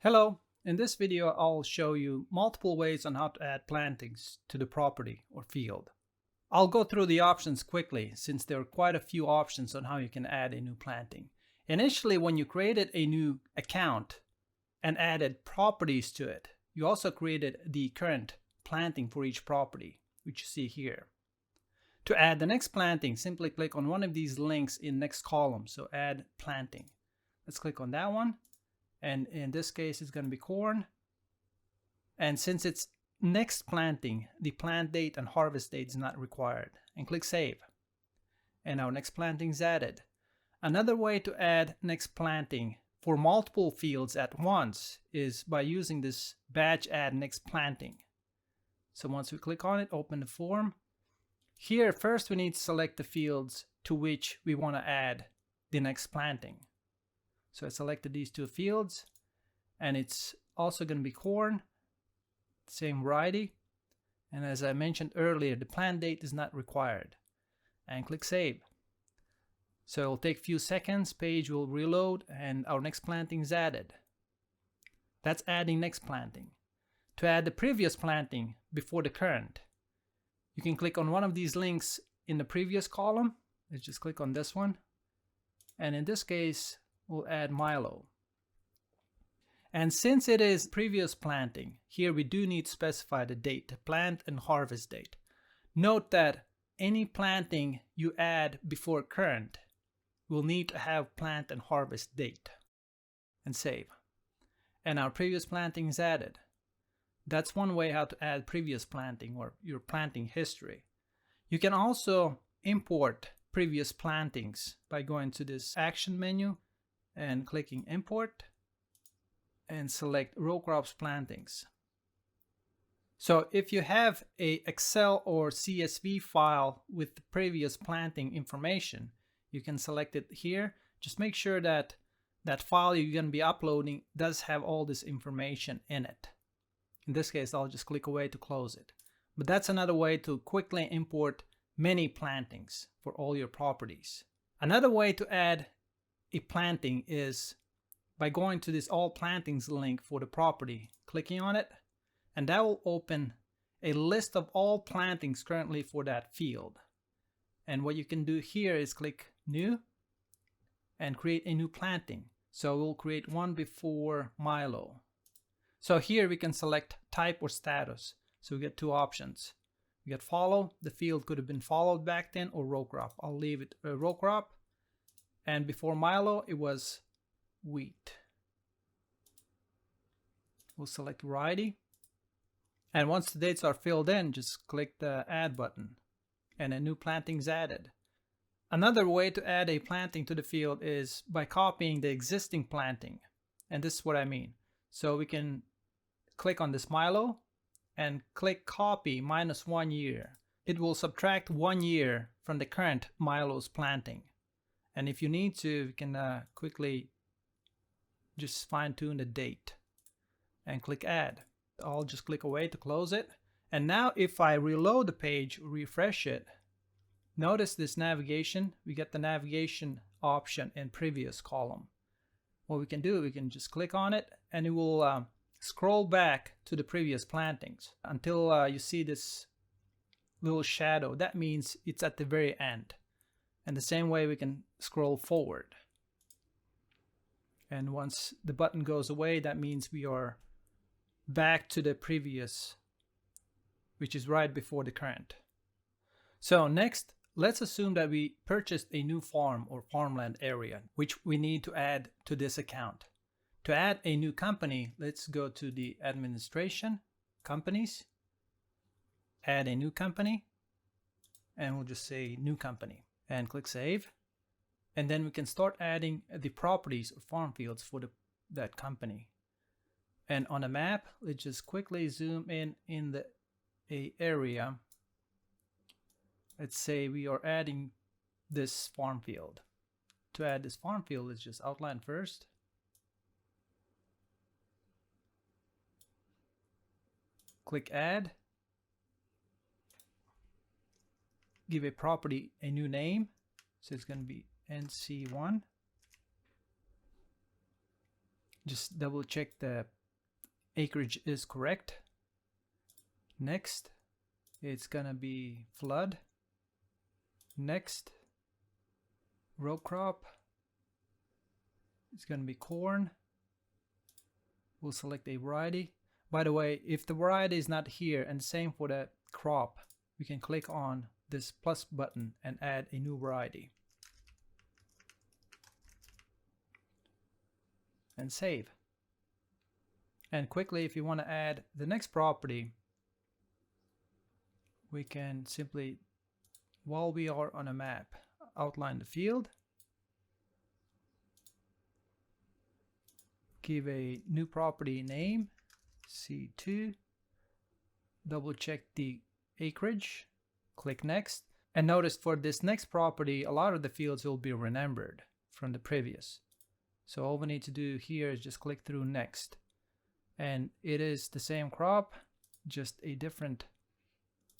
Hello, in this video I'll show you multiple ways on how to add plantings to the property or field. I'll go through the options quickly since there are quite a few options on how you can add a new planting. Initially, when you created a new account and added properties to it, you also created the current planting for each property, which you see here. To add the next planting, simply click on one of these links in next column, so add planting. Let's click on that one. And in this case, it's going to be corn. And since it's next planting, the plant date and harvest date is not required. And click Save. And our next planting is added. Another way to add next planting for multiple fields at once is by using this batch add next planting. So once we click on it, open the form. Here, first we need to select the fields to which we want to add the next planting. So I selected these two fields, and it's also going to be corn, same variety. And as I mentioned earlier, the plant date is not required. And click Save. So it'll take a few seconds, page will reload, and our next planting is added. That's adding next planting. To add the previous planting before the current, you can click on one of these links in the previous column. Let's just click on this one. And in this case, we'll add Milo. And since it is previous planting, here we do need to specify the date, plant and harvest date. Note that any planting you add before current will need to have plant and harvest date. And save. And our previous planting is added. That's one way how to add previous planting or your planting history. You can also import previous plantings by going to this action menu and clicking Import and select Row Crops Plantings. So if you have a Excel or CSV file with the previous planting information, you can select it here. Just make sure that that file you're going to be uploading does have all this information in it. In this case, I'll just click away to close it. But that's another way to quickly import many plantings for all your properties. Another way to add a planting is by going to this All Plantings link for the property, clicking on it, and that will open a list of all plantings currently for that field. And what you can do here is click New and create a new planting. So we'll create one before Milo. So here we can select type or status. So we get two options. We get follow. The field could have been followed back then, or row crop. I'll leave it row crop. And before Milo, it was wheat. We'll select variety. And once the dates are filled in, just click the Add button. And a new planting is added. Another way to add a planting to the field is by copying the existing planting. And this is what I mean. So we can click on this Milo and click Copy -1 year. It will subtract 1 year from the current Milo's planting. And if you need to, you can quickly just fine-tune the date and click Add. I'll just click away to close it. And now if I reload the page, refresh it, notice this navigation. We get the navigation option in previous column. What we can do, we can just click on it and it will scroll back to the previous plantings until you see this little shadow. That means it's at the very end. And the same way we can scroll forward. And once the button goes away, that means we are back to the previous, which is right before the current. So next, let's assume that we purchased a new farm or farmland area, which we need to add to this account. To add a new company, let's go to the Administration, Companies, add a new company, and we'll just say New Company. And click Save. And then we can start adding the properties or farm fields for that company. And on a map, let's just quickly zoom in the area. Let's say we are adding this farm field. To add this farm field, let's just outline first. Click Add. Give a property a new name. So it's going to be NC1. Just double check the acreage is correct. Next, it's gonna be flood. Next, row crop. It's gonna be corn. We'll select a variety. By the way, if the variety is not here, and same for the crop, we can click on this plus button and add a new variety. And save. And quickly, if you want to add the next property, we can simply, while we are on a map, outline the field, give a new property name, C2, double check the acreage, click next, and notice for this next property, a lot of the fields will be remembered from the previous. So all we need to do here is just click through next. And it is the same crop, just a different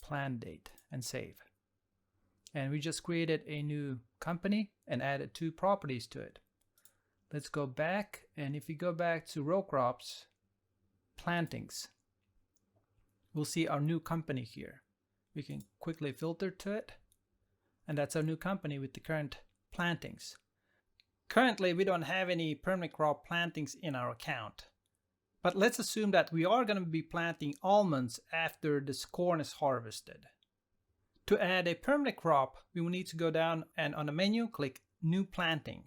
plant date, and save. And we just created a new company and added 2 properties to it. Let's go back, and if you go back to row crops, plantings, we'll see our new company here. We can quickly filter to it, and that's our new company with the current plantings. Currently, we don't have any permanent crop plantings in our account. But let's assume that we are going to be planting almonds after this corn is harvested. To add a permanent crop, we will need to go down and on the menu, click New Planting.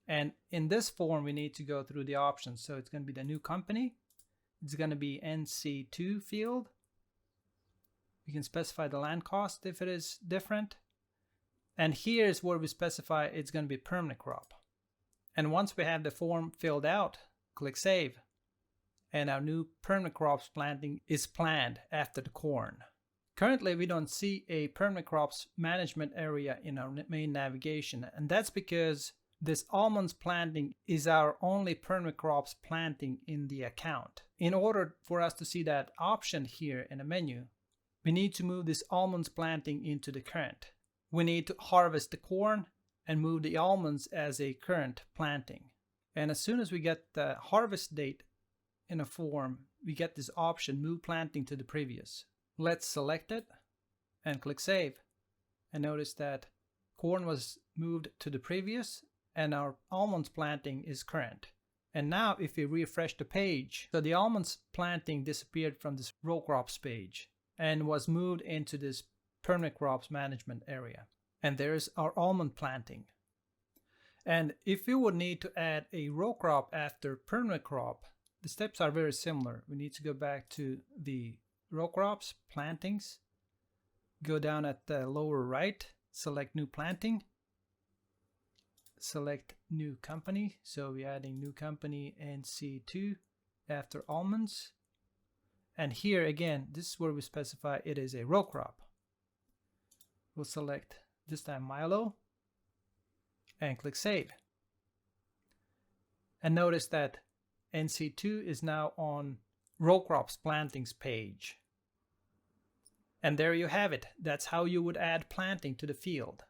And in this form, we need to go through the options. So it's going to be the new company. It's going to be NC2 field. We can specify the land cost if it is different. And here is where we specify it's going to be permanent crop. And once we have the form filled out, click Save. And our new permanent crops planting is planned after the corn. Currently, we don't see a permanent crops management area in our main navigation, and that's because this almonds planting is our only permanent crops planting in the account. In order for us to see that option here in the menu, we need to move this almonds planting into the current. We need to harvest the corn and move the almonds as a current planting. And as soon as we get the harvest date in a form, we get this option, Move Planting to the Previous. Let's select it and click Save. And notice that corn was moved to the previous and our almonds planting is current. And now if we refresh the page, so the almonds planting disappeared from this row crops page and was moved into this permanent crops management area. And there's our almond planting. And if we would need to add a row crop after permanent crop, the steps are very similar. We need to go back to the row crops, plantings, go down at the lower right, select New Planting, select New Company. So we're adding New Company NC2 after almonds. And here again, this is where we specify it is a row crop. We'll select this time Milo and click Save. And notice that NC2 is now on row crops plantings page. And there you have it. That's how you would add planting to the field.